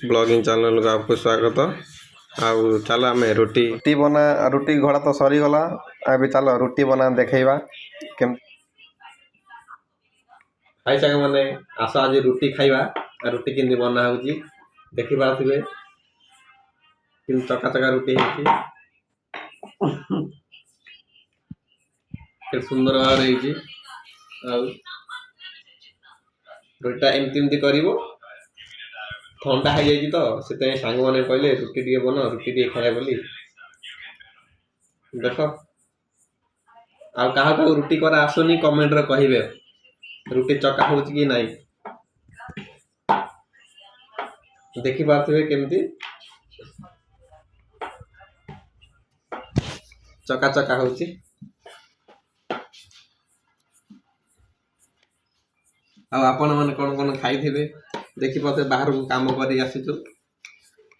Blogging channel को आपको स्वागत। आउ चलो आम रुटी बना रुटी घोड़ा तो सरीगला। अभी चलो रुटी बना देखा केम हाई सांग मैंने आस आज रुटी खाइबा। रुटी केमती बना हो देखी पारे कि चका चका रुटी सुंदर भाव रुटा एमती कर ठंडा हो जाए तो से सांग मैंने कहले रुटी टे बन रुटी टे खाया बोली देख क्या रुटी कर आसुनी कमेंट रे कहिबे रुटी चका हो कि नहीं देखी पारे केमती चका चका हो आपण मैंने कौन कौन खाई थे देखी पाते बाहर को काम कर आसीचु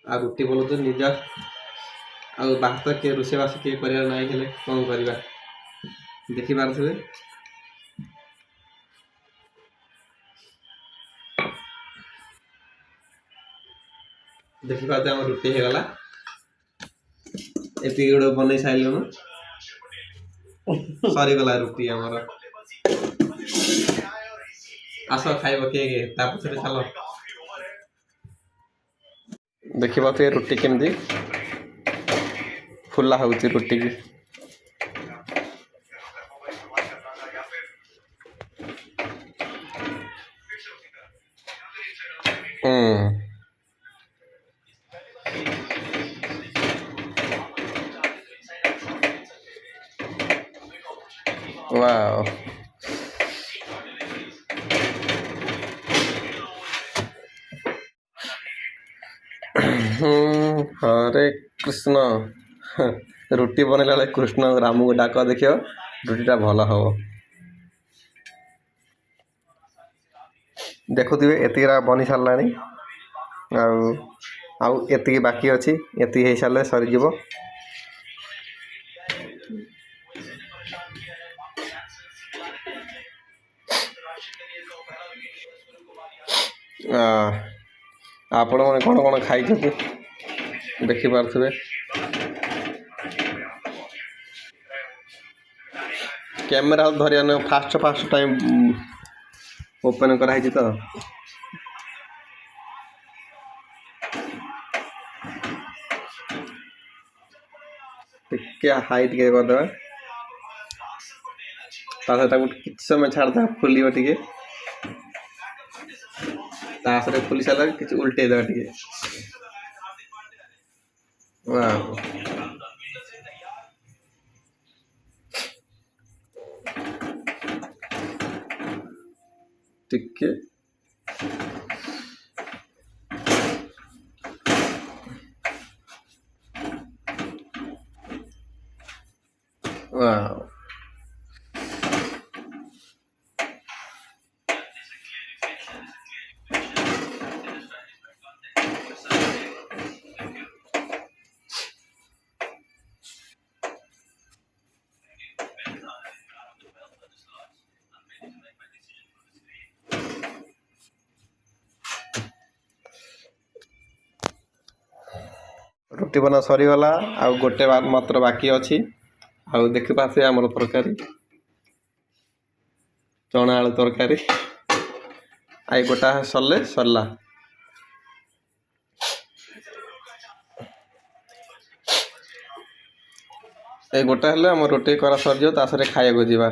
आ रुटी बोल तो निज आ बाहर तो किए रोषेबास किए कर कौन करवा देखी पारे देखी पाते आम रुटी होगला एति गोटे बन सारे सरीगला रुटी आमर आस खाइब किए पछे चल देखी पाते रुटी केमती फुला हो रुटी की वाओ हरे कृष्ण रुटी बनला कृष्ण राम को डाक देख रुटीटा भल हम देखुए एतिकरा बनी सारा आउ एतिकी बाकी अच्छी एति हो सारे सरीज आपण मैंने कौन कौन खाई देखी पारे कैमेरा धरिया फास्ट फास्ट टाइम ओपन कराई तो क्या हाइट के करदे कि समय छाड़ा फुल टे तासरे फुली सारा कि उल्टे देवा टे टिके वाह रुटी बना सरीगला आ गोटे मात्र बाकी अच्छी आउ देखी पासे आमर तरकारी चना आलू तरकारी आई गोटा सरले सरला ए गोटा हेले आम रोटी करा सर जो तासरे खाया को जीवा।